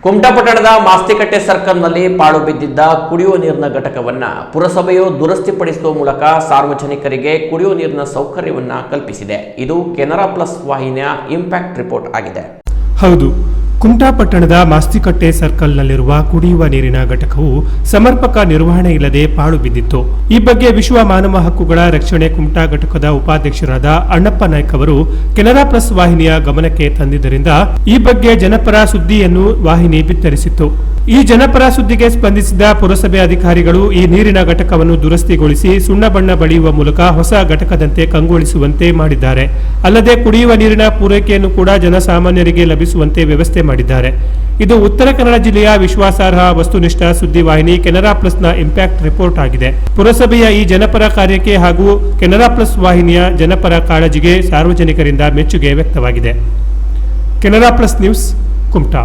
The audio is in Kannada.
ಕುಮಟಾ ಪಟ್ಟಣದ ಮಾಸ್ತಿಕಟ್ಟೆ ಸರ್ಕಲ್ನಲ್ಲಿ ಪಾಳು ಬಿದ್ದಿದ್ದ ಕುಡಿಯುವ ನೀರಿನ ಘಟಕವನ್ನು ಪುರಸಭೆಯು ದುರಸ್ತಿಪಡಿಸುವ ಮೂಲಕ ಸಾರ್ವಜನಿಕರಿಗೆ ಕುಡಿಯುವ ನೀರಿನ ಸೌಕರ್ಯವನ್ನು ಕಲ್ಪಿಸಿದೆ. ಇದು ಕೆನರಾ ಪ್ಲಸ್ ವಾಹಿನಿಯ ಇಂಪ್ಯಾಕ್ಟ್ ರಿಪೋರ್ಟ್ ಆಗಿದೆ. ಹೌದು, ಕುಮಟಾ ಪಟ್ಟಣದ ಮಾಸ್ತಿಕಟ್ಟೆ ಸರ್ಕಲ್ನಲ್ಲಿರುವ ಕುಡಿಯುವ ನೀರಿನ ಘಟಕವು ಸಮರ್ಪಕ ನಿರ್ವಹಣೆ ಇಲ್ಲದೆ ಪಾಳು ಬಿದ್ದಿತ್ತು. ಈ ಬಗ್ಗೆ ವಿಶ್ವ ಮಾನವ ಹಕ್ಕುಗಳ ರಕ್ಷಣೆ ಕುಮಟಾ ಘಟಕದ ಉಪಾಧ್ಯಕ್ಷರಾದ ಅಣ್ಣಪ್ಪ ನಾಯ್ಕ ಅವರು ಕೆನರಾ ಪ್ಲಸ್ ವಾಹಿನಿಯ ಗಮನಕ್ಕೆ ತಂದಿದ್ದರಿಂದ ಈ ಬಗ್ಗೆ ಜನಪರ ಸುದ್ದಿಯನ್ನು ವಾಹಿನಿ ಬಿತ್ತರಿಸಿತ್ತು. ಈ ಜನಪರ ಸುದ್ದಿಗೆ ಸ್ಪಂದಿಸಿದ ಪುರಸಭೆ ಅಧಿಕಾರಿಗಳು ಈ ನೀರಿನ ಘಟಕವನ್ನು ದುರಸ್ತಿಗೊಳಿಸಿ ಸುಣ್ಣ ಬಣ್ಣ ಬಳಿಯುವ ಮೂಲಕ ಹೊಸ ಘಟಕದಂತೆ ಕಂಗೊಳಿಸುವಂತೆ ಮಾಡಿದ್ದಾರೆ. ಅಲ್ಲದೆ ಕುಡಿಯುವ ನೀರಿನ ಪೂರೈಕೆಯನ್ನು ಕೂಡ ಜನಸಾಮಾನ್ಯರಿಗೆ ಲಭಿಸುವಂತೆ ವ್ಯವಸ್ಥೆ ಮಾಡಿದ್ದಾರೆ. ಇದು ಉತ್ತರ ಕನ್ನಡ ಜಿಲ್ಲೆಯ ವಿಶ್ವಾಸಾರ್ಹ ವಸ್ತುನಿಷ್ಠ ಸುದ್ದಿವಾಹಿನಿ ಕೆನರಾ ಪ್ಲಸ್ನ ಇಂಪ್ಯಾಕ್ಟ್ ರಿಪೋರ್ಟ್ ಆಗಿದೆ. ಪುರಸಭೆಯ ಈ ಜನಪರ ಕಾರ್ಯಕ್ಕೆ ಹಾಗೂ ಕೆನರಾ ಪ್ಲಸ್ ವಾಹಿನಿಯ ಜನಪರ ಕಾಳಜಿಗೆ ಸಾರ್ವಜನಿಕರಿಂದ ಮೆಚ್ಚುಗೆ ವ್ಯಕ್ತವಾಗಿದೆ. Canara plus news, Kumta.